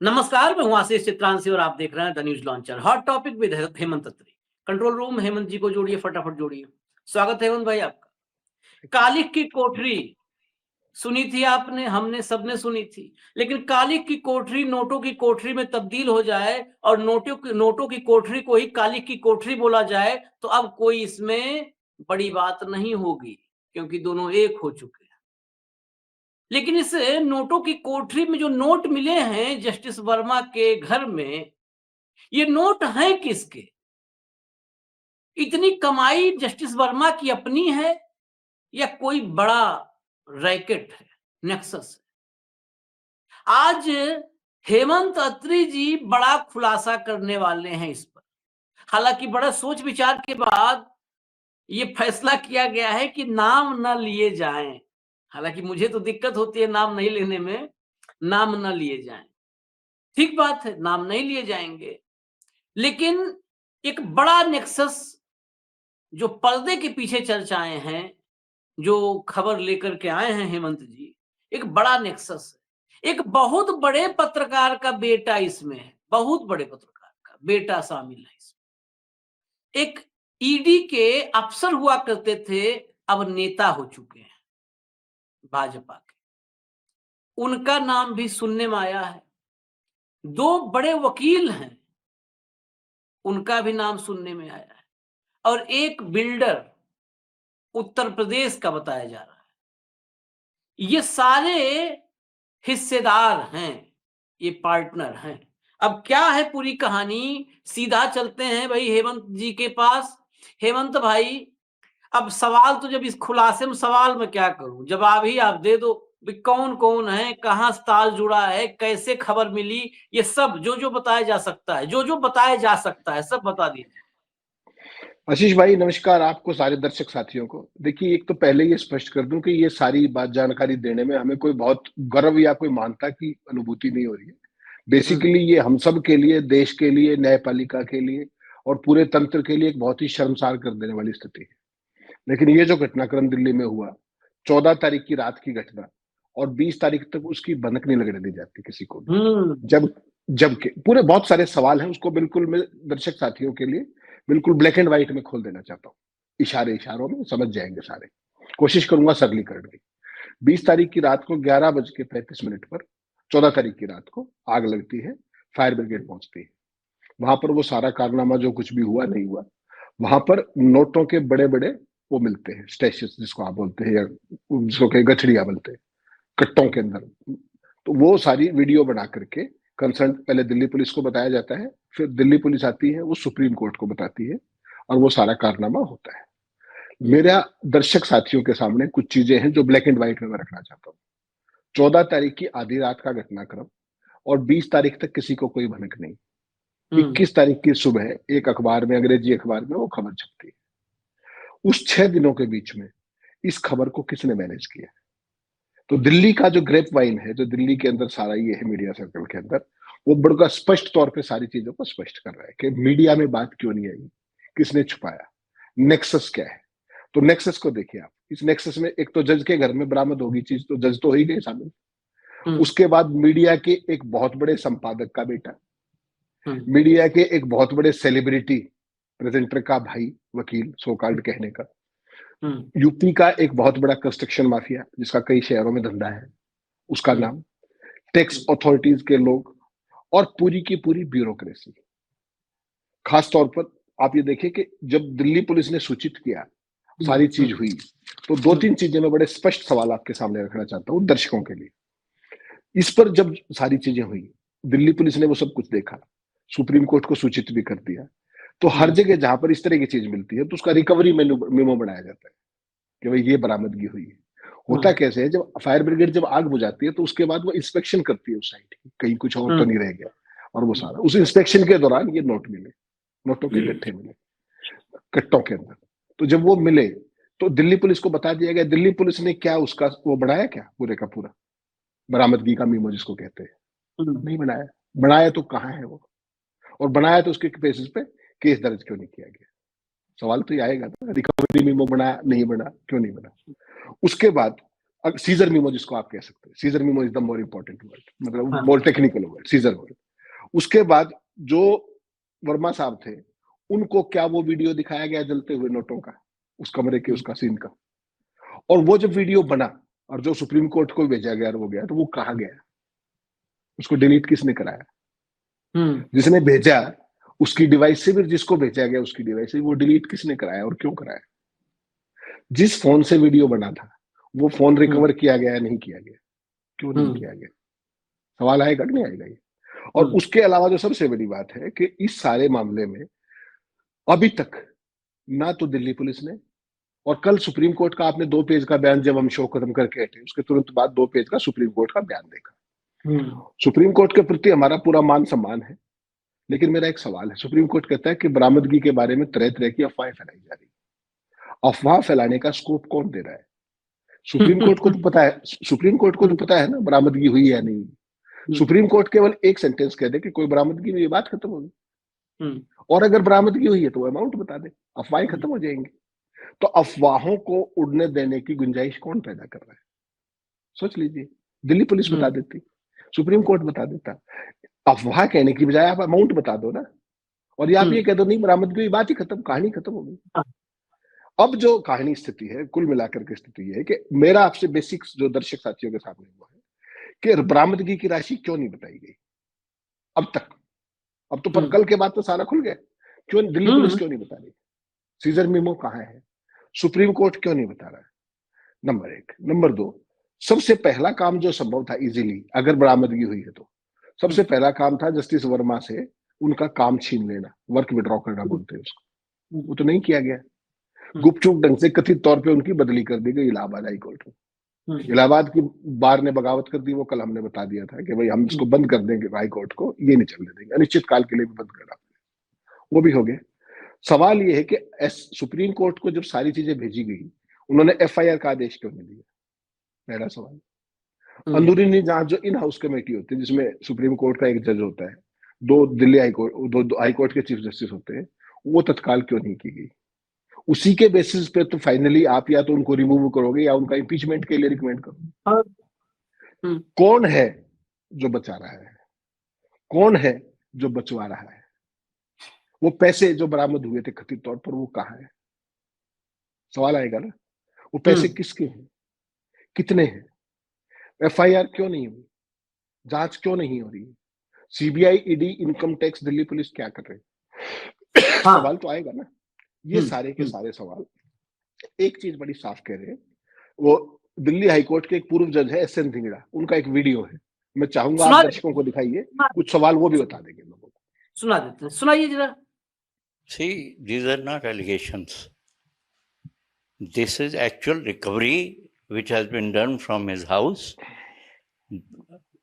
नमस्कार, मैं हूं आशीष चित्रांशी और आप देख रहे हैं the news launcher. Hot topic with Hemant Atri. Control room Hemant ji को जोड़िए, फटाफट जोड़िए। स्वागत है हेमंत भाई आपका। कालिक की कोठरी सुनी थी आपने, हमने सबने सुनी थी। लेकिन कालिक की कोठरी नोटों की कोठरी में तब्दील हो जाए और नोटों की कोठरी को ही कालिक की कोठरी बोला जाए तो अब कोई इसमें बड़ी बात नहीं होगी, क्योंकि दोनों एक हो चुके हैं। लेकिन इस नोटों की कोठरी में जो नोट मिले हैं जस्टिस वर्मा के घर में, ये नोट हैं किसके? इतनी कमाई जस्टिस वर्मा की अपनी है या कोई बड़ा रैकेट है, नेक्सस है? आज हेमंत अत्री जी बड़ा खुलासा करने वाले हैं इस पर। हालांकि बड़ा सोच विचार के बाद ये फैसला किया गया है कि नाम न लिए जाएं। हालांकि मुझे तो दिक्कत होती है नाम नहीं लेने में, नाम न लिए जाएं। ठीक बात है, नाम नहीं लिए जाएंगे, लेकिन एक बड़ा नेक्सस जो पर्दे के पीछे चर्चाएं हैं, जो खबर लेकर के आए हैं हेमंत जी, एक बड़ा नेक्सस है। एक बहुत बड़े पत्रकार का बेटा इसमें है, बहुत बड़े पत्रकार का बेटा शामिल है इसमें। एक ईडी के अफसर हुआ करते थे, अब नेता हो चुके हैं भाजपा के, उनका नाम भी सुनने में आया है। दो बड़े वकील हैं, उनका भी नाम सुनने में आया है। और एक बिल्डर उत्तर प्रदेश का बताया जा रहा है। ये सारे हिस्सेदार हैं, ये पार्टनर हैं। अब क्या है पूरी कहानी, सीधा चलते हैं भाई हेमंत जी के पास। हेमंत भाई, अब सवाल तो जब इस खुलासे में, सवाल में क्या करूं, जवाब ही आप दे दो। कौन कौन है, कहां से ताल जुड़ा है, कैसे खबर मिली, ये सब जो जो बताया जा सकता है, जो जो बताया जा सकता है सब बता दीजिए। आशीष भाई नमस्कार, आपको सारे दर्शक साथियों को। देखिए, एक तो पहले ये स्पष्ट कर दूं कि ये सारी बात जानकारी देने में हमें कोई बहुत गर्व या कोई महानता की अनुभूति नहीं हो रही है। बेसिकली ये हम सब के लिए, देश के लिए, न्यायपालिका के लिए और पूरे तंत्र के लिए एक बहुत ही शर्मसार कर देने वाली स्थिति है। लेकिन ये जो घटनाक्रम दिल्ली में हुआ, 14 तारीख की रात की घटना, और 20 तारीख तक उसकी भनक नहीं लगने दी जाती किसी को भी। जबकि पूरे बहुत सारे सवाल हैं, उसको बिल्कुल मैं दर्शक साथियों के लिए बिल्कुल ब्लैक एंड व्हाइट में खोल देना चाहता हूँ। इशारों में समझ जाएंगे सारे। कोशिश करूंगा सरलीकरण की। 20 तारीख की रात को 11:35 पर 14 तारीख की रात को आग लगती है, फायर ब्रिगेड पहुंचती है। वहां पर वो सारा कारनामा जो कुछ भी हुआ नहीं हुआ, वहां पर नोटों के बड़े बड़े वो मिलते हैं, स्टेशस जिसको आप बोलते हैं, या जिसको कहीं गठड़िया बोलते हैं, कट्टों के अंदर। तो वो सारी वीडियो बना करके कंसर्न पहले दिल्ली पुलिस को बताया जाता है, फिर दिल्ली पुलिस आती है, वो सुप्रीम कोर्ट को बताती है, और वो सारा कारनामा होता है। मेरा दर्शक साथियों के सामने कुछ चीजें हैं जो ब्लैक एंड व्हाइट में मैं रखना चाहता हूँ। 14 तारीख की आधी रात का घटनाक्रम, और 20 तारीख तक किसी को कोई भनक नहीं। 21 तारीख की सुबह एक अखबार में, अंग्रेजी अखबार में वो खबर छपती है। उस 6 दिनों के बीच में इस खबर को किसने मैनेज किया? तो दिल्ली का जो ग्रेप वाइन है, जो दिल्ली के अंदर सारा ये है मीडिया सर्कल के अंदर, वो बड़ा स्पष्ट तौर पे सारी चीजों को स्पष्ट कर रहा है कि मीडिया में बात क्यों नहीं आई, किसने छुपाया, नेक्सस क्या है। तो नेक्सस को देखिए आप। इस नेक्सस में एक तो जज के घर में बरामद होगी चीज, तो जज तो हो ही गए शामिल। उसके बाद मीडिया के एक बहुत बड़े संपादक का बेटा, मीडिया के एक बहुत बड़े सेलिब्रिटी प्रेजेंटर का भाई, वकील सो कॉल्ड कहने का, यूपी का एक बहुत बड़ा कंस्ट्रक्शन माफिया जिसका कई शहरों में धंधा है, उसका नाम, टैक्स अथॉरिटीज के लोग, और पूरी की पूरी ब्यूरोक्रेसी। खास तौर पर आप ये देखिए कि जब दिल्ली पुलिस ने सूचित किया, सारी चीज हुई, तो 2-3 चीजें मैं बड़े स्पष्ट सवाल आपके सामने रखना चाहता हूँ दर्शकों के लिए। इस पर जब सारी चीजें हुई, दिल्ली पुलिस ने वो सब कुछ देखा, सुप्रीम कोर्ट को सूचित भी कर दिया, तो हर जगह जहां पर इस तरह की चीज मिलती है तो उसका रिकवरी मेमो बनाया जाता है कि भाई ये बरामदगी हुई है। होता कैसे है, जब फायर ब्रिगेड जब आग बुझाती है तो उसके बाद वो इंस्पेक्शन करती है उस साइट की, कहीं कुछ और तो नहीं रह गया, और वो सारा उस इंस्पेक्शन के दौरान ये नोट मिले, नोटों के गट्ठे मिले कट्टों के अंदर। तो जब वो मिले तो दिल्ली पुलिस को बता दिया गया। दिल्ली पुलिस ने क्या उसका वो बनाया, क्या पूरे का पूरा बरामदगी का मीमो जिसको कहते हैं, नहीं बनाया। बनाया तो कहाँ है वो, और बनाया तो उसके बेसिस पे केस दर्ज क्यों नहीं किया गया? सवाल तो ये आएगा ना, रिकवरी मीमो बना नहीं बना, क्यों नहीं बना? उसके बाद सीजर मीमो जिसको आप कह सकते हैं, seizure memo is the more important word, मतलब हाँ। More technical word, seizure word. उसके बाद जो वर्मा साहब थे, उनको क्या वो वीडियो दिखाया गया जलते हुए नोटों का, उस कमरे के उसका सीन का? और वो जब वीडियो बना और जो सुप्रीम कोर्ट को भेजा गया और वो गया, तो वो कहाँ गया? उसको डिलीट किसने कराया? जिसने भेजा उसकी डिवाइस से, फिर जिसको भेजा गया उसकी डिवाइस से वो डिलीट किसने कराया और क्यों कराया? जिस फोन से वीडियो बना था वो फोन रिकवर किया गया या नहीं किया गया? क्यों नहीं किया गया? सवाल आएगा कि नहीं आएगा ये? और उसके अलावा जो सबसे बड़ी बात है कि इस सारे मामले में अभी तक ना तो दिल्ली पुलिस ने, और कल सुप्रीम कोर्ट का आपने 2 पेज का बयान, जब हम शो खत्म करके हटे उसके तुरंत बाद 2 पेज का सुप्रीम कोर्ट का बयान देखा। सुप्रीम कोर्ट के प्रति हमारा पूरा मान सम्मान है, लेकिन मेरा एक सवाल है। सुप्रीम कोर्ट कहता है कि बरामदगी के बारे में तरह तरह की अफवाहें फैलाई जा रही है। अफवाह फैलाने का स्कोप कौन दे रहा है? सुप्रीम कोर्ट को तो पता है, सुप्रीम कोर्ट को तो पता है ना बरामदगी हुई है या नहीं। सुप्रीम कोर्ट केवल एक सेंटेंस कह दे कि कोई बरामदगी हुई, बात खत्म होगी। और अगर बरामदगी हुई है तो अमाउंट बता दे, अफवाहें खत्म हो जाएंगी। तो अफवाहों को उड़ने देने की गुंजाइश कौन पैदा कर रहा है? सोच लीजिए। दिल्ली पुलिस बता देती, सुप्रीम कोर्ट बता देता। अफवाह कहने की बजाय आप अमाउंट बता दो ना, और आप ये कह दो नहीं बरामदगी हुई, बात ही खत्म, कहानी खत्म हो गई। अब जो कहानी स्थिति है, कुल मिलाकर के स्थिति है कि मेरा आपसे बेसिक जो दर्शक साथियों के सामने वो है कि बरामदगी की राशि क्यों नहीं बताई गई अब तक? अब तो पर कल के बाद तो सारा खुल गया। क्यों दिल्ली पुलिस क्यों नहीं बता रही? सीजर मीमो कहाँ है? सुप्रीम कोर्ट क्यों नहीं बता रहा है? नंबर 1। नंबर 2, सबसे पहला काम जो संभव था इजीली, अगर बरामदगी हुई है तो सबसे पहला काम था जस्टिस वर्मा से उनका काम छीन लेना, वर्क विड्रॉ करना बोलते हैं उसको। वो तो नहीं किया गया। गुपचुप ढंग से कथित तौर पे उनकी बदली कर दी गई इलाहाबाद हाई कोर्ट में। इलाहाबाद की बार ने बगावत कर दी, वो कल हमने बता दिया था कि भाई हम इसको बंद कर देंगे, हाई कोर्ट को ये नहीं चलने देंगे, अनिश्चित काल के लिए भी बंद करना। वो भी हो गया। सवाल ये है कि सुप्रीम कोर्ट को जब सारी चीजें भेजी गई, उन्होंने एफआईआर का आदेश क्यों नहीं दिया? पहला सवाल। अंदरूनी जांच जो इन हाउस कमेटी होती है, जिसमें सुप्रीम कोर्ट का एक जज होता है, 2 Delhi high court, 2 high court के चीफ जस्टिस होते हैं, वो तत्काल क्यों नहीं की गई? उसी के बेसिस पे तो फाइनली आप या तो उनको रिमूव करोगे या उनका इम्पीचमेंट के लिए रिकमेंड करोगे। कौन है जो बचा रहा है? कौन है जो बचवा रहा है? वो पैसे जो बरामद हुए थे कथित तौर पर, वो कहाँ है? सवाल आएगा ना। वो पैसे किसके हैं? कितने हैं? एफआईआर क्यों नहीं हुई? जांच क्यों नहीं हो रही है? CBI, ED, income tax, Delhi police क्या कर रहे हैं? सवाल तो आएगा ना। ये सारे के सारे सवाल एक चीज बड़ी साफ कह रहे हैं। वो दिल्ली हाईकोर्ट के एक पूर्व जज है एस.एन. धिंगड़ा, उनका एक वीडियो है, मैं चाहूंगा आप दर्शकों को दिखाइए, कुछ सवाल वो भी बता देंगे लोगों को। सुना देते हैं, सुनाइए जरा। See, these are not allegations. This is actual recovery which has been done from his house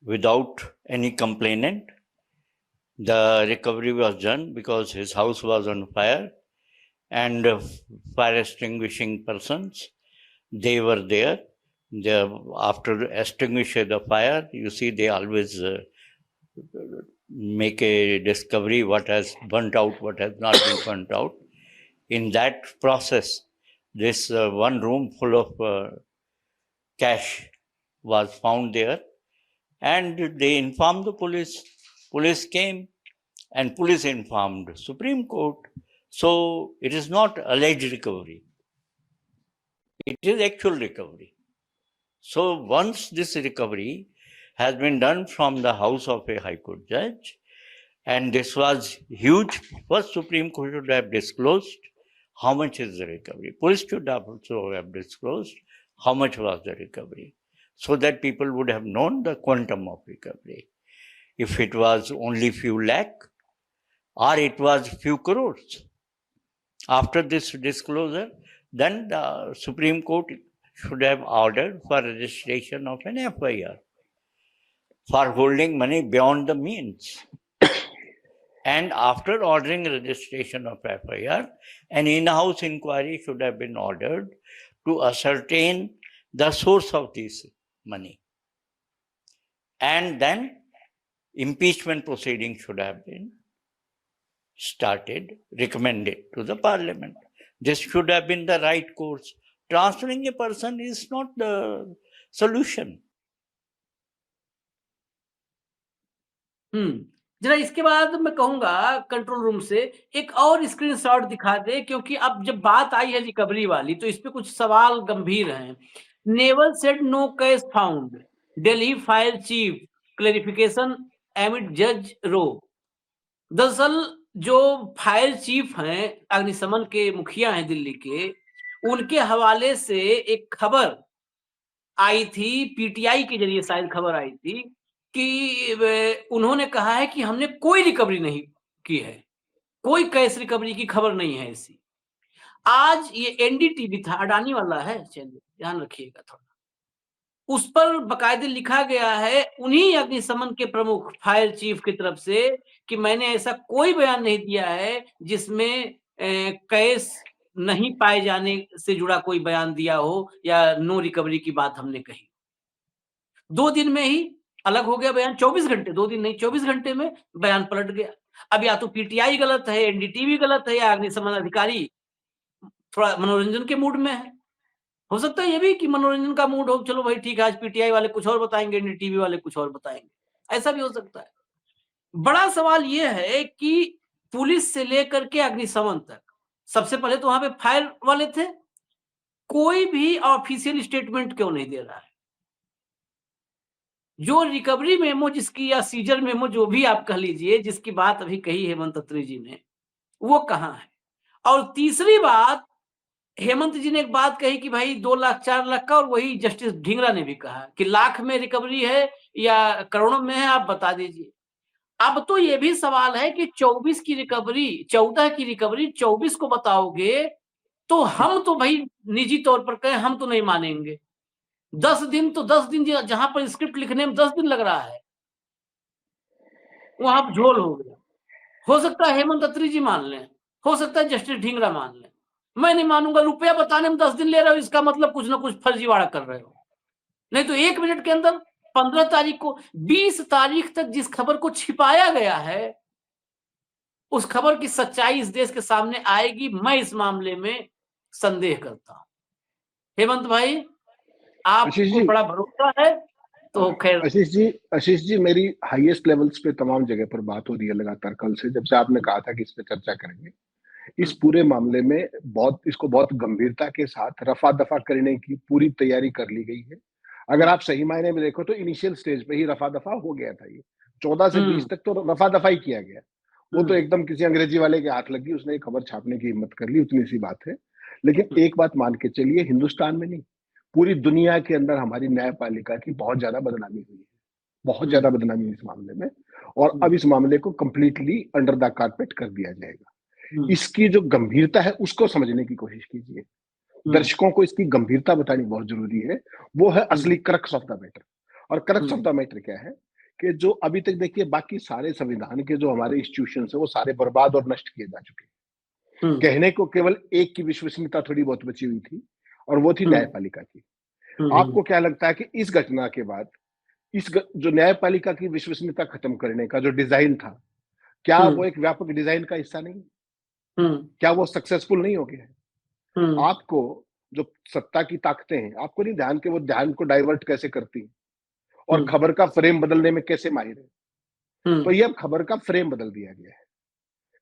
without any complainant. The recovery was done because his house was on fire and fire extinguishing persons, they were there. After extinguishing the fire, you see they always make a discovery what has burnt out, what has not been burnt out. In that process, this one room full of cash was found there, and they informed the police. Police came and police informed Supreme Court. So it is not alleged recovery. It is actual recovery. So once this recovery has been done from the house of a High Court judge, and this was huge, first Supreme Court should have disclosed how much is the recovery. Police should also have disclosed how much was the recovery, so that people would have known the quantum of recovery. If it was only few lakh or it was few crores. After this disclosure, then the Supreme Court should have ordered for registration of an FIR for holding money beyond the means. And after ordering registration of FIR, an in-house inquiry should have been ordered to ascertain the source of this money. And then impeachment proceedings should have been started, recommended to the parliament. This should have been the right course. Transferring a person is not the solution. जरा इसके बाद मैं कहूंगा control room से एक और screenshot दिखा दे, क्योंकि अब जब बात आई है रिकवरी वाली तो इस पे कुछ सवाल गंभीर हैं। Naval said no cash found, Delhi fire chief clarification amid जज रो। दरअसल जो फायर चीफ हैं, अग्निशमन के मुखिया हैं दिल्ली के, उनके हवाले से एक खबर आई थी, पीटीआई के जरिए शायद खबर आई थी कि उन्होंने कहा है कि हमने कोई रिकवरी नहीं की है, कोई कैश रिकवरी की खबर नहीं है ऐसी। आज ये एनडीटीवी था, अडानी वाला है, चलिए ध्यान रखिएगा थोड़ा, उस पर बकायदे लिखा गया है उन्हीं अग्निशमन के प्रमुख फायर चीफ की तरफ से कि मैंने ऐसा कोई बयान नहीं दिया है जिसमें कैश नहीं पाए जाने से जुड़ा कोई बयान दिया हो या नो रिकवरी की बात हमने कही। 2 दिन में ही अलग हो गया बयान, 24 घंटे, 2 दिन नहीं 24 घंटे में बयान पलट गया। अब या तो पीटीआई गलत है, एनडीटीवी गलत है, या अग्निशमन अधिकारी थोड़ा मनोरंजन के मूड में है। हो सकता है ये भी कि मनोरंजन का मूड हो, चलो भाई ठीक है, आज पीटीआई वाले कुछ और बताएंगे, एनडीटीवी वाले कुछ और बताएंगे, ऐसा भी हो सकता है। बड़ा सवाल ये है कि पुलिस से लेकर के अग्निशमन तक, सबसे पहले तो वहां पे फायर वाले थे, कोई भी ऑफिशियल स्टेटमेंट क्यों नहीं दे रहा है? जो रिकवरी मेमो जिसकी या सीजर मेमो जो भी आप कह लीजिए, जिसकी बात अभी कही हेमंत अत्री जी ने, वो कहाँ है? और तीसरी बात, हेमंत जी ने एक बात कही कि भाई 2 लाख 4 लाख का, और वही जस्टिस ढींगरा ने भी कहा कि लाख में रिकवरी है या करोड़ों में है, आप बता दीजिए। अब तो ये भी सवाल है कि 24 की रिकवरी, 14 की रिकवरी 24 को बताओगे तो हम तो भाई निजी तौर पर कहें, हम तो नहीं मानेंगे। 10 दिन तो 10 दिन, जहां पर स्क्रिप्ट लिखने में 10 दिन लग रहा है, वहां झोल हो गया। हो सकता है हेमंत अत्री जी मान लें, हो सकता है जस्टिस ढींगरा मान लें, मैं नहीं मानूंगा। रुपया बताने में 10 दिन ले रहे हो, इसका मतलब कुछ ना कुछ फर्जीवाड़ा कर रहे हो। नहीं तो 1 मिनट के अंदर 15 तारीख को, 20 तारीख तक जिस खबर को छिपाया गया है, उस खबर की सच्चाई इस देश के सामने आएगी, मैं इस मामले में संदेह करता हूं। हेमंत भाई, आपको बड़ा भरोसा है तो खैर। आशीष जी मेरी हाईएस्ट लेवल्स पे तमाम जगह पर बात हो रही है लगातार कल से, जब से आपने कहा था कि इस पे चर्चा करेंगे। इस पूरे मामले में इसको बहुत गंभीरता के साथ रफा दफा करने की पूरी तैयारी कर ली गई है। अगर आप सही मायने में देखो तो इनिशियल स्टेज पे ही रफा दफा हो गया था। ये 14 से 20 तक तो रफा दफा ही किया गया। वो तो एकदम किसी अंग्रेजी वाले के हाथ लगी, उसने खबर छापने की हिम्मत कर ली, उतनी सी बात है। लेकिन एक बात मान के चलिए, हिंदुस्तान में नहीं, पूरी दुनिया के अंदर हमारी न्यायपालिका की बहुत ज्यादा बदनामी हुई है, बहुत ज्यादा बदनामी इस मामले में। और अब इस मामले को कंप्लीटली अंडर द कारपेट कर दिया जाएगा। इसकी जो गंभीरता है उसको समझने की कोशिश कीजिए। दर्शकों को इसकी गंभीरता बतानी बहुत जरूरी है। वो है असली क्रक्स ऑफ द मैटर। और क्रक्स ऑफ द मैटर क्या है कि जो अभी तक देखिए बाकी सारे संविधान के जो हमारे इंस्टीट्यूशन है वो सारे बर्बाद और नष्ट किए जा चुके हैं। कहने को केवल एक की विश्वसनीयता थोड़ी बहुत बची हुई थी, और वो थी न्यायपालिका की। आपको क्या लगता है कि इस घटना के बाद जो न्यायपालिका की विश्वसनीयता खत्म करने का जो डिजाइन था, क्या वो एक व्यापक डिजाइन का हिस्सा नहीं? क्या वो सक्सेसफुल नहीं हो गया है? आपको जो सत्ता की ताकतें हैं, आपको नहीं ध्यान के वो ध्यान को डाइवर्ट कैसे करती हैं और खबर का फ्रेम बदलने में कैसे माहिर है। तो ये अब खबर का फ्रेम बदल दिया गया है।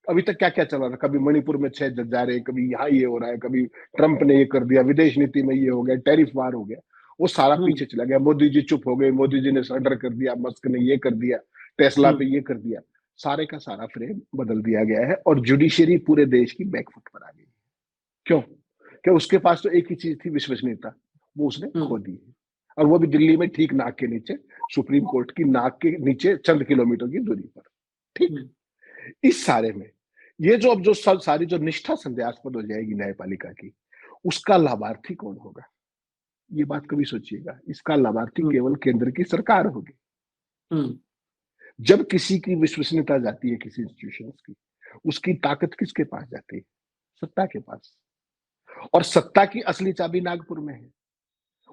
अभी तक क्या क्या चल रहा था, कभी मणिपुर में 6 जज जा रहे, कभी यहाँ ये हो रहा है, कभी ट्रंप ने ये कर दिया, विदेश नीति में ये हो गया, टैरिफ वार हो गया, वो सारा पीछे चला गया। मोदी जी चुप हो गए, मोदी जी ने सरेंडर कर दिया, मस्क ने ये कर दिया, टेस्ला पे ये कर दिया, सारे का सारा फ्रेम बदल दिया गया है। और जुडिशरी पूरे देश की बैकफुट पर आ गई। क्यों? क्या उसके पास तो एक ही चीज थी, विश्वसनीयता, वो उसने खो दी है। और वो भी दिल्ली में ठीक नाक के नीचे, सुप्रीम कोर्ट की नाक के नीचे चंद किलोमीटर की दूरी पर। ठीक, इस सारे में ये जो अब जो सारी जो निष्ठा संदेहास्पद हो जाएगी न्यायपालिका की, उसका लाभार्थी कौन होगा? ये बात कभी सोचिएगा। इसका लाभार्थी केवल केंद्र की सरकार होगी। जब किसी की विश्वसनीयता जाती है किसी इंस्टीट्यूशन की, उसकी ताकत किसके पास जाती है? सत्ता के पास। और सत्ता की असली चाबी नागपुर में है।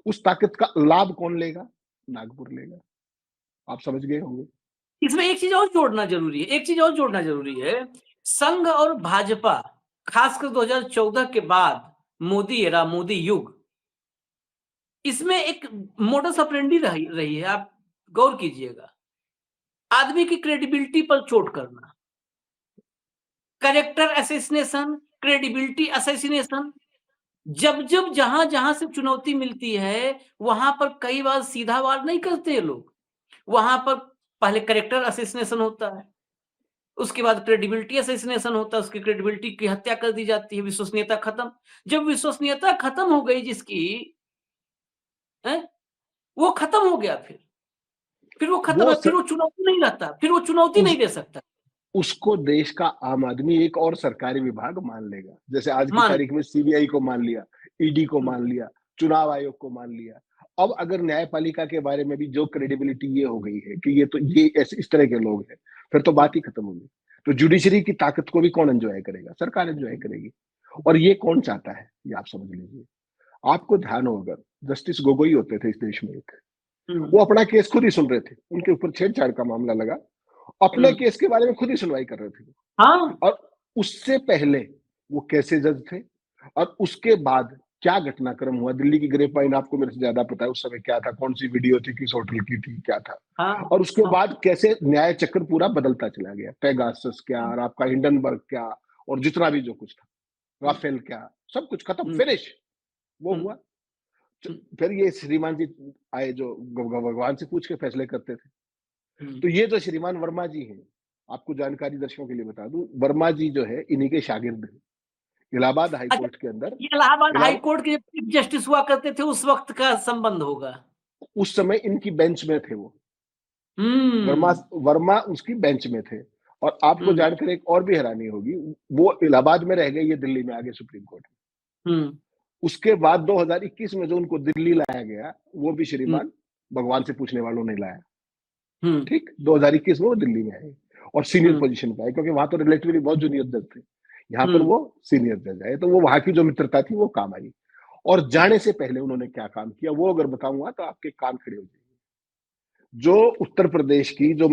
उस ताकत का लाभ कौन लेगा? नागपुर लेगा। आप समझ गए होंगे। इसमें एक चीज और जोड़ना जरूरी है, संघ और भाजपा, खासकर 2014 के बाद मोदी एरा, मोदी युग, इसमें एक मोडस ऑपरेंडी रही है, आप गौर कीजिएगा। आदमी की क्रेडिबिलिटी पर चोट करना, कैरेक्टर असैसिनेशन, क्रेडिबिलिटी असैसिनेशन। जब जहां से चुनौती मिलती है, वहां पर कई बार सीधा वार नहीं करते लोग, वहां पर पहले कैरेक्टर असैसिनेशन होता है, उसके बाद क्रेडिबिलिटी असैसिनेशन होता है, उसकी क्रेडिबिलिटी की हत्या कर दी जाती है, विश्वसनीयता खत्म। जब विश्वसनीयता खत्म हो गई जिसकी, वो खत्म हो गया, फिर वो खत्म है, फिर वो चुनौती नहीं रहता, फिर वो चुनौती नहीं दे सकता। उसको देश का आम आदमी एक और सरकारी विभाग मान लेगा। जैसे आज की मान तारीख में सीबीआई को मान लिया, ईडी को मान लिया, चुनाव आयोग को मान लिया। अब अगर न्यायपालिका के बारे में भी जो क्रेडिबिलिटी ये हो गई है कि ये तो ये ऐसे इस तरह के लोग हैं, फिर तो बात ही खत्म होगी। तो जुडिशरी की ताकत को भी कौन एंजॉय करेगा? सरकार एंजॉय करेगी। और ये कौन चाहता है, ये आप समझ लीजिए। आपको ध्यान हो, अगर जस्टिस गोगोई होते थे इस देश में एक, वो अपना केस खुद ही सुन रहे थे, उनके ऊपर छेड़छाड़ का मामला लगा, अपने केस के बारे में खुद ही सुनवाई कर रहे थे। हाँ। और उससे पहले वो कैसे जज थे, और उसके बाद क्या घटनाक्रम हुआ। दिल्ली की ग्रेप वाइन आपको मेरे से ज्यादा पता है, उस समय क्या था, कौन सी वीडियो थी, किस होटल की थी, क्या था। हाँ, और उसके बाद कैसे न्याय चक्र पूरा बदलता चला गया। पेगासस क्या, और आपका हिंडनबर्ग क्या, और जितना भी जो कुछ था, राफेल क्या, सब कुछ खत्म, फिनिश वो हुआ। फिर ये श्रीमान जी आए जो भगवान से पूछ के फैसले करते थे। तो ये जो श्रीमान वर्मा जी हैं, आपको जानकारी दर्शकों के लिए बता दूं, वर्मा जी जो है इन्हीं के शागिर्द हैं। इलाहाबाद हाई कोर्ट के अंदर, इलाहाबाद हाई कोर्ट के चीफ जस्टिस हुआ करते थे, उस वक्त का संबंध होगा। उस समय इनकी बेंच में थे वो। वर्मा उसकी बेंच में थे। और आपको जानकर एक और भी हैरानी होगी, वो इलाहाबाद में रह गए, ये दिल्ली में आगे सुप्रीम कोर्ट में। उसके बाद 2021 में जो उनको दिल्ली लाया गया, वो भी श्रीमान भगवान से पूछने वालों ने लाया। ठीक, 2021 में वो दिल्ली में आए और सीनियर पोजीशन पे आए, क्योंकि वहां तो रिलेटिवली बहुत जूनियर जज थे, यहाँ पर वो सीनियर जज आए। तो वो वहां की जो मित्रता थी वो काम आई। और जाने से पहले उन्होंने क्या काम किया, वो अगर बताऊंगा तो आपके कान खड़े हो जाएंगे। जो उत्तर प्रदेश की जो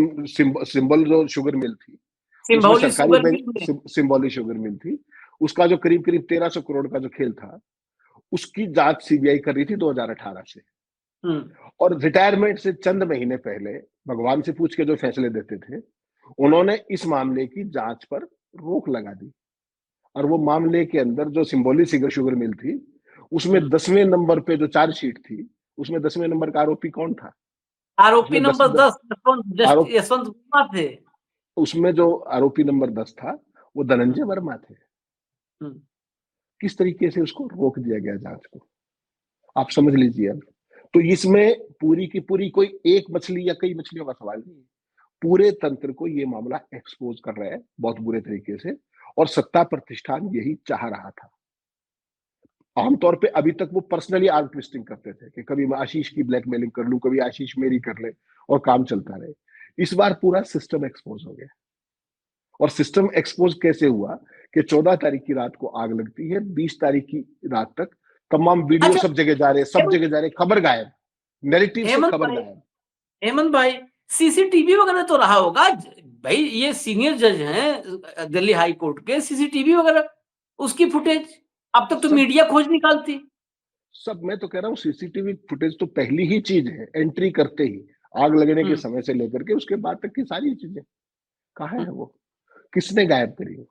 सिंबल जो शुगर मिल थी, उसमें सरकारी सिंबॉली शुगर मिल थी, उसका जो करीब 1300 करोड़ का जो खेल था, उसकी जांच सीबीआई कर रही थी 2018 से। और रिटायरमेंट से चंद महीने पहले भगवान से पूछ के जो फैसले देते थे, उन्होंने इस मामले की जांच पर रोक लगा दी। और वो मामले के अंदर जो सिंबॉलिक शुगर मिल थी, उसमें 10वें नंबर पे जो चार्जशीट थी, उसमें 10वें नंबर का आरोपी कौन था? आरोपी नंबर 10 यशवंत वर्मा थे। उसमें जो आरोपी नंबर 10 था, वो धनंजय वर्मा थे। किस तरीके से उसको रोक दिया गया जांच को, आप समझ लीजिए। अब तो इसमें पूरी की पूरी कोई एक मछली या कई मछलियों का सवाल नहीं है, पूरे तंत्र को ये मामला एक्सपोज कर रहा है बहुत बुरे तरीके से। और सत्ता प्रतिष्ठान यही चाह रहा था। आमतौर पे अभी तक वो पर्सनली आर्म ट्विस्टिंग करते थे कि कभी मैं आशीष की ब्लैकमेलिंग कर लूं, कभी आशीष मेरी कर ले, और काम चलता रहे। इस बार पूरा सिस्टम एक्सपोज हो गया। और सिस्टम एक्सपोज कैसे हुआ कि 14 तारीख की रात को आग लगती है, 20 तारीख की रात तक तमाम वीडियो सब जगह जा रहे, सब जगह जा रहे, खबर गायब, नैरेटिव से खबर गायब। हेमंत भाई, सीसीटीवी वगैरह तो रहा होगा भाई, ये सीनियर जज हैं दिल्ली हाई कोर्ट के, सीसीटीवी वगैरह उसकी फुटेज अब तक तो मीडिया खोज निकालती। सब मैं तो कह रहा हूँ, सीसीटीवी फुटेज तो पहली ही चीज है, एंट्री करते ही आग लगने के समय से लेकर के उसके बाद तक की सारी चीजें कहाँ है वो, किसने गायब करी हो,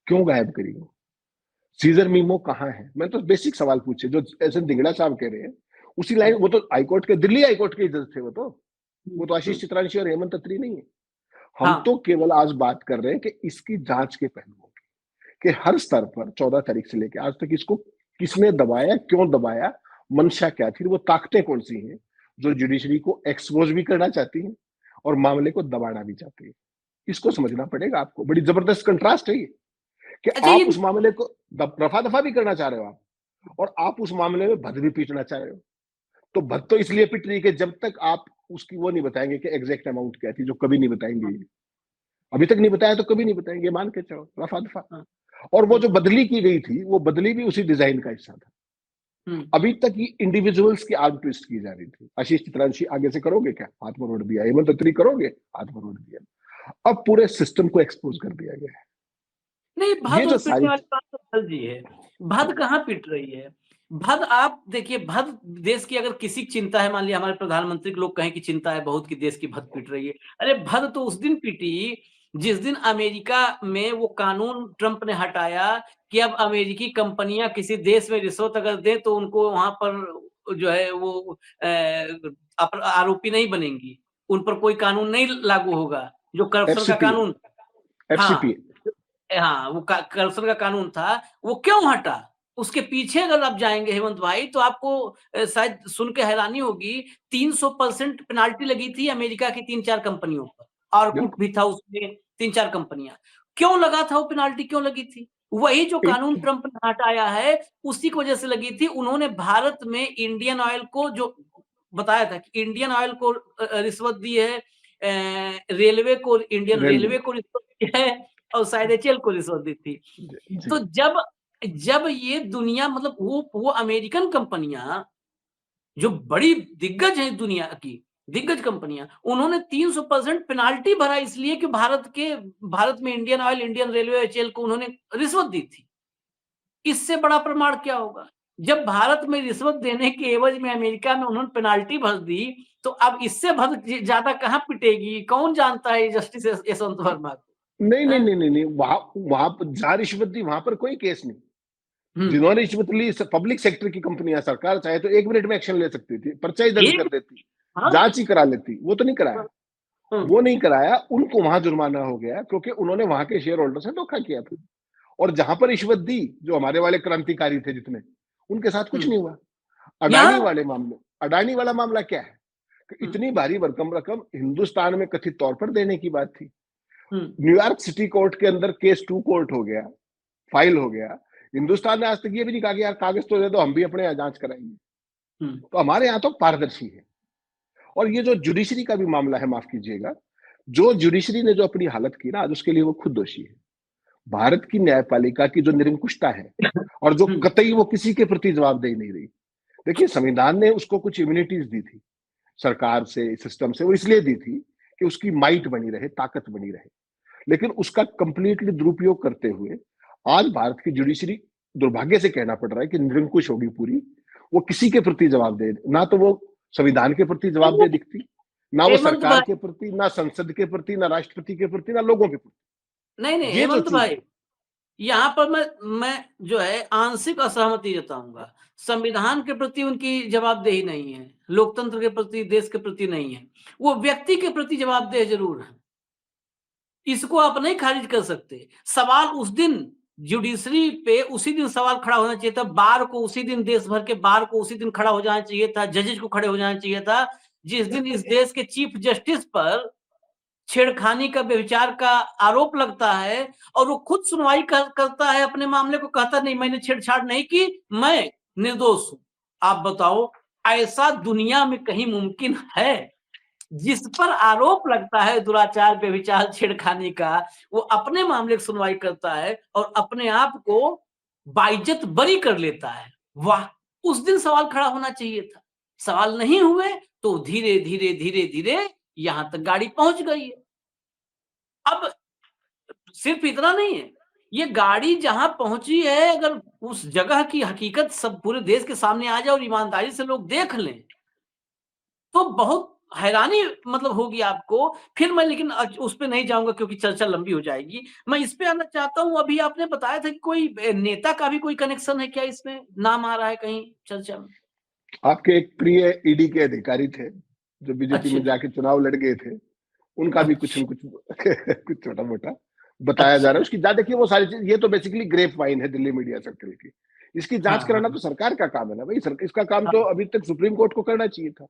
क्यों गायब करी हो, सीजर मीमो कहाँ है? मैं तो बेसिक सवाल पूछे जो ऐसे दिंगड़ा साहब कह रहे हैं उसी लाइन। वो तो हाईकोर्ट के, दिल्ली हाईकोर्ट के जज थे, वो तो आशीष चित्रांशी और हेमंत अत्री नहीं है। हम तो केवल आज बात कर रहे हैं कि इसकी जांच के पहलुओं की, कि हर स्तर पर 14 तारीख से लेकर आज तक इसको किसने दबाया, क्यों दबाया, मंशा क्या थी, वो ताकतें कौन सी हैं जो जुडिशरी को एक्सपोज भी करना चाहती हैं और मामले को दबाना भी चाहती है। इसको समझना पड़ेगा आपको। बड़ी जबरदस्त कंट्रास्ट है ये कि आप उस मामले को रफा दफा भी करना चाह रहे हो आप, और आप उस मामले में भद भी पीटना चाह रहे हो। तो भद तो इसलिए पिट रही है कि जब तक आप उसकी वो नहीं बताएंगे कि एग्जैक्ट अमाउंट क्या थी, जो कभी नहीं बताएंगे, अभी तक नहीं बताया तो कभी नहीं बताएंगे, मान के चलो, रफा दफा। और वो जो बदली की गई थी, वो बदली भी उसी डिजाइन का हिस्सा था। अभी तक ये इंडिविजुअल्स की आर्म ट्विस्ट की जा रही थी। आशीष चित्रांशी आगे से करोगे क्या, हाथ मरोड़ दिया, हेमंत अत्री करोगे, हाथ मरोड़ दिया। अब पूरे सिस्टम को एक्सपोज कर दिया गया है। नहीं, भद पिटने वाली बात तो जी है, भद कहाँ पिट रही है? भद आप देखिए, भद देश की अगर किसी की चिंता है, मान लिया हमारे प्रधानमंत्री के लोग कहें कि चिंता है बहुत कि देश की भद पिट रही है। अरे भद तो उस दिन पिटी जिस दिन अमेरिका में वो कानून ट्रंप ने हटाया कि अब अमेरिकी कंपनियां किसी देश में रिश्वत अगर दें तो उनको वहां पर जो है वो आरोपी नहीं बनेंगी, उन पर कोई कानून नहीं लागू होगा, जो करप्शन का एफसीपी, कानून। एफसीपी। हाँ, हाँ, वो करप्शन का कानून था, वो क्यों हटा? उसके पीछे अगर आप जाएँगे हेमंत भाई तो आपको शायद सुन के हैरानी होगी, 300% पेनल्टी लगी थी अमेरिका की 3-4 कंपनियों पर। ऑर्कुट बिल्कुल। भी था उसमें 3-4 कंपनियाँ। क्यों लगा था वो पेनल्टी क्यों लगी थी? वही जो कानून एक ट्रंप ने हटाया है, उसी की वजह से लगी थी। उन्होंने भारत में इंडियन ऑयल को जो बताया था कि इंडियन ऑयल को रिश्वत दी है, रेलवे को इंडियन रेलवे। रेलवे को रिश्वत दी है और शायद एचएएल को रिश्वत दी थी। जी। तो जब जब ये दुनिया मतलब वो अमेरिकन कंपनियां जो बड़ी दिग्गज हैं दुनिया की, दिग्गज कंपनियां, उन्होंने 300% पेनाल्टी भरा इसलिए कि भारत में Indian oil, Indian railway, HAL को उन्होंने रिश्वत दी थी। इससे बड़ा प्रमाण क्या होगा? जब भारत में रिश्वत देने के एवज में अमेरिका में उन्होंने पेनाल्टी भर दी, तो अब इससे ज्यादा कहां पिटेगी? कौन जानता है जस्टिस यशवंत वर्मा को? नहीं, नहीं, हैं? नहीं, नहीं, नहीं, वहां वहां पर जहाँ रिश्वत दी वहां पर कोई केस नहीं। हम्म। जिन्होंने रिश्वत ली पब्लिक सेक्टर की कंपनियां, सरकार चाहे तो 1 मिनट में एक्शन ले सकती थी, पर्चा ही दर्ज एक कर देती, हाँ, जांच ही करा लेती। वो तो नहीं कराया। हम्म, वो नहीं कराया, उनको वहां जुर्माना हो गया क्योंकि उन्होंने वहां के शेयर होल्डर से धोखा किया था। और जहां पर रिश्वत दी, जो हमारे वाले क्रांतिकारी थे जितने, उनके साथ कुछ हम्म। नहीं हुआ। यहाँ अडानी वाला मामला क्या है कि हम्म, इतनी भारी भरकम रकम हिंदुस्तान में कथित तौर पर देने की बात थी। हम्म, न्यूयॉर्क सिटी कोर्ट के अंदर केस 2 कोर्ट हो गया, फाइल हो गया। हिंदुस्तान ने आज तक ये भी नहीं कहा कि यार कागज तो दे दो, हम भी अपने यहाँ जांच कराएंगे। हम्म। तो हमारे यहाँ तो पारदर्शी है। और ये जो जुडिशरी का भी मामला है, माफ कीजिएगा, जो जुडिशरी ने जो अपनी हालत की ना, आज उसके लिए वो खुद दोषी है। भारत की न्यायपालिका की जो निरंकुशता है और जो हम्म। कतई वो किसी के प्रति जवाबदेही नहीं रही। देखिए, संविधान ने उसको कुछ इम्यूनिटीज दी थी सरकार से, सिस्टम से। वो इसलिए दी थी कि उसकी माइट बनी रहे, ताकत बनी रहे। लेकिन उसका कंप्लीटली दुरुपयोग करते हुए आज भारत की जुडिशरी, दुर्भाग्य से कहना पड़ रहा है कि निरंकुश होगी पूरी। वो किसी के प्रति जवाबदेह ना, तो वो संविधान के प्रति जवाबदेह दिखती, ना वो हेमंत सरकार भाई, के प्रति, ना संसद के प्रति, ना राष्ट्रपति के प्रति, ना लोगों के नहीं नहीं प्रति। ये जो हेमंत चीज भाई, है। यहाँ पर मैं जो है आंशिक असहमति जताऊंगा। संविधान के प्रति उनकी जवाबदेही नहीं है, लोकतंत्र के प्रति, देश के प्रति नहीं है। वो व्यक्ति के प्रति जवाबदेह जरूर है, इसको आप नहीं खारिज कर सकते। सवाल उस दिन जुडिशरी पे उसी दिन सवाल खड़ा होना चाहिए था, बार को उसी दिन, देश भर के बार को उसी दिन खड़ा हो जाना चाहिए था, जजेज को खड़े हो जाना चाहिए था जिस दिन इस देश के चीफ जस्टिस पर छेड़खानी का, व्यभिचार का आरोप लगता है और वो खुद सुनवाई करता है अपने मामले को, कहता नहीं मैंने छेड़छाड़ नहीं की, मैं निर्दोष हूं। आप बताओ, ऐसा दुनिया में कहीं मुमकिन है? जिस पर आरोप लगता है दुराचार, व्यभिचार, छेड़खानी का, वो अपने मामले की सुनवाई करता है और अपने आप को बाइज्जत बरी कर लेता है। वाह! उस दिन सवाल खड़ा होना चाहिए था। सवाल नहीं हुए तो धीरे धीरे धीरे धीरे यहां तक गाड़ी पहुंच गई है। अब सिर्फ इतना नहीं है, ये गाड़ी जहां पहुंची है, अगर उस जगह की हकीकत सब पूरे देश के सामने आ जाए और ईमानदारी से लोग देख लें, तो बहुत हैरानी मतलब होगी आपको। फिर मैं लेकिन उस पे नहीं जाऊँगा क्योंकि चर्चा लंबी हो जाएगी। मैं इस पे आना चाहता हूँ, अभी आपने बताया था कि कोई नेता का भी कोई कनेक्शन है क्या इसमें? नाम आ रहा है कहीं चर्चा में? आपके एक प्रिय ईडी के अधिकारी थे, जो बीजेपी अच्छा, में जाके चुनाव लड़ गए थे, उनका भी कुछ अच्छा, न कुछ कुछ छोटा-मोटा बताया जा रहा है। अच्छा। उसकी देखिए, वो सारी चीज़, ये तो बेसिकली ग्रेप वाइन है दिल्ली मीडिया सर्कल की। इसकी हाँ, जाँच कराना हाँ, तो सरकार का काम है ना भई। इसका काम तो हाँ, अभी तक सुप्रीम कोर्ट को करना चाहिए था,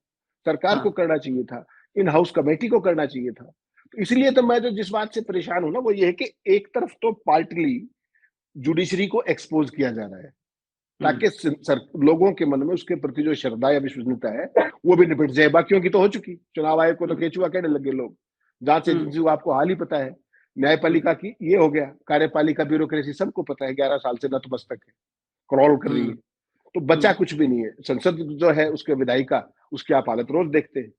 सरकार को हाँ। करना चाहिए था, इन हाउस कमेटी को करना चाहिए था। तो इसलिए तो मैं जो जिस बात से परेशान हूँ ना, वो ये है कि एक तरफ तो पार्टली जुडिशरी को एक्सपोज़ किया जा रहा है, हुँ, ताकि लोगों के मन में उसके प्रति जो श्रद्धा या विश्वसनीयता है, वो भी निपट जाए। बाकियों की तो हो चुकी। चुनाव आयोग को तो हुँ, केचुआ कहने लगे लोग। जांच हुँ, एजेंसी को आपको हाल ही पता है। हुँ, न्यायपालिका की ये हो गया, कार्यपालिका ब्यूरोक्रेसी सबको पता है, 11 साल से नतमस्तक है, क्रॉल कर रही है। हुँ, तो बचा हुँ, कुछ भी नहीं है। संसद जो है, उसके विधायिका, उसकी आप हालत रोज देखते हैं।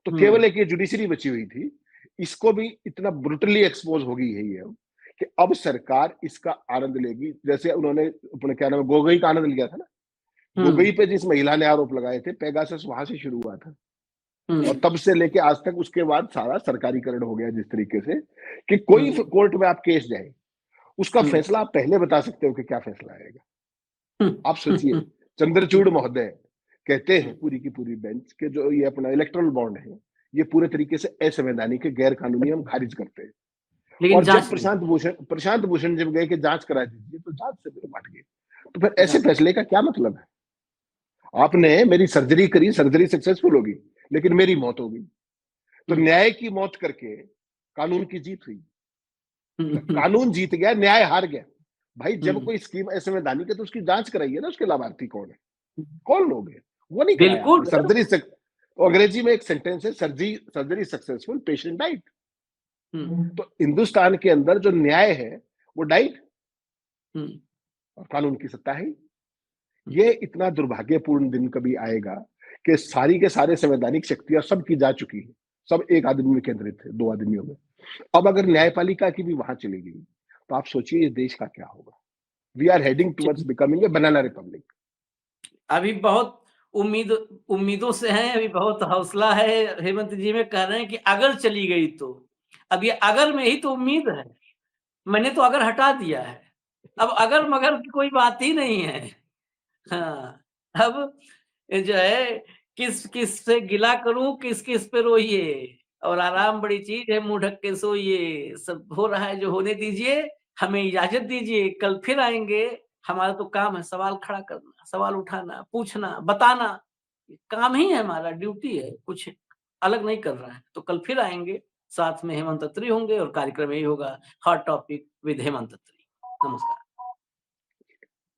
तो हुँ, केवल एक ये जुडिशरी बची हुई थी, इसको भी इतना ब्रुटली एक्सपोज हो गई है ये अब, कि अब सरकार इसका आनंद लेगी। जैसे उन्होंने अपने क्या नाम है, गोगोई का आनंद लिया था ना, दुबई पे जिस महिला ने आरोप लगाए थे, पेगासस वहां से शुरू हुआ था और तब से लेके आज तक उसके बाद सारा सरकारीकरण हो गया जिस तरीके से कि कोई कोर्ट में आप केस जाए, उसका फैसला आप पहले बता सकते हो कि क्या फैसला आएगा। आप सोचिए, चंद्रचूड़ महोदय कहते हैं पूरी की पूरी बेंच के जो ये अपना इलेक्ट्रल बॉन्ड है, ये पूरे तरीके से असंवैधानिक है, गैर कानूनी, हम खारिज करते हैं। लेकिन और जब जांच प्रशांत भूषण जब गए कि जांच करा दीजिए, तो जांच से फिर हट गए। तो फिर ऐसे फैसले का क्या मतलब है? आपने मेरी सर्जरी करी, सर्जरी सक्सेसफुल होगी, लेकिन मेरी मौत हो गई, तो न्याय की मौत करके कानून की जीत हुई। कानून जीत गया, न्याय हार गया। भाई जब कोई स्कीम असंवैधानिक है तो उसकी जांच कराइए ना, उसके लाभार्थी कौन है, कौन लोग हैं, वो नहीं कराया बिल्कुल। आपने। तो अंग्रेजी में एक सेंटेंस है, सर्जरी सक्सेसफुल, पेशेंट डाइड। तो हिंदुस्तान के अंदर जो न्याय है वो डाइड और कानून की सत्ता है। ये इतना दुर्भाग्यपूर्ण दिन कभी आएगा कि सारी के सारे संवैधानिक शक्तियां सबकी जा चुकी है, सब एक आदमी में केंद्रित है, 2 आदमियों में। अब अगर न्यायपालिका की भी वहां चली गई, तो आप सोचिए इस देश का क्या होगा। We are heading towards becoming a banana republic. अभी बहुत उम्मीदों से हैं, अभी बहुत हौसला है। हेमंत जी में कह रहे हैं कि अगर चली गई तो, अब ये अगर में ही तो उम्मीद है। मैंने तो अगर हटा दिया है, अब अगर मगर की कोई बात ही नहीं है। हाँ, अब जो है किस किस से गिला करूं, किस किस पे रोइए, और आराम बड़ी चीज है, मुंह ढक के सोइए। सब हो रहा है जो होने दीजिए, हमें इजाजत दीजिए, कल फिर आएंगे। हमारा तो काम है सवाल खड़ा करना, सवाल उठाना, पूछना, बताना, काम ही है हमारा, ड्यूटी है, कुछ अलग नहीं कर रहा है। तो कल फिर आएंगे, साथ में हेमंत अत्री होंगे और कार्यक्रम यही होगा, हॉट टॉपिक विद हेमंत अत्री। नमस्कार।